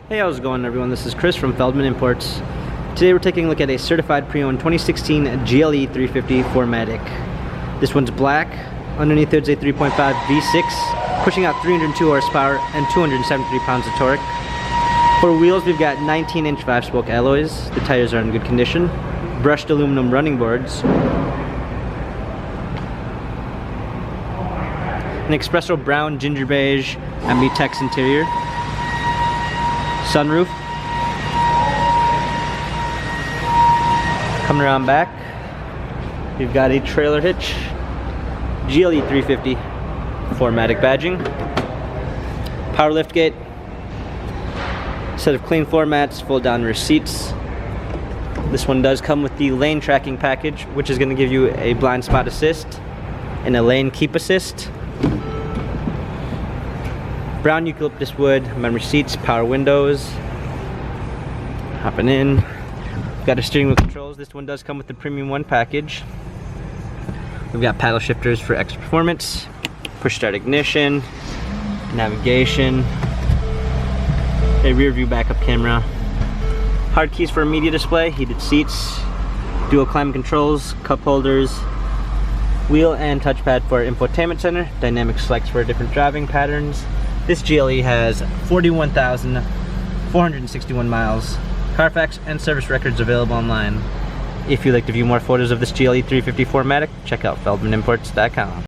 Hey, how's it going everyone? This is Chris from Feldmann Imports. Today we're taking a look at a certified pre-owned 2016 GLE 350 4MATIC. This one's black. Underneath there's a 3.5 V6, pushing out 302 horsepower and 273 pounds of torque. For wheels, we've got 19-inch 5-spoke alloys. The tires are in good condition. Brushed aluminum running boards. An espresso brown, ginger beige, ambi-tex interior. Sunroof. Coming around back, we've got a trailer hitch, GLE 350 4MATIC badging, power liftgate, set of clean floor mats, fold down rear seats. This one does come with the lane tracking package, which is going to give you a blind spot assist and a lane keep assist. Brown eucalyptus wood, memory seats, power windows. Hopping in. We've got a steering wheel controls. This one does come with the Premium 1 package. We've got paddle shifters for extra performance, push start ignition, navigation, a rear view backup camera, hard keys for a media display, heated seats, dual climate controls, cup holders, wheel and touchpad for infotainment center, dynamic selects for different driving patterns. This GLE has 41,461 miles. Carfax and service records available online. If you'd like to view more photos of this GLE 350 4MATIC, check out feldmanimports.com.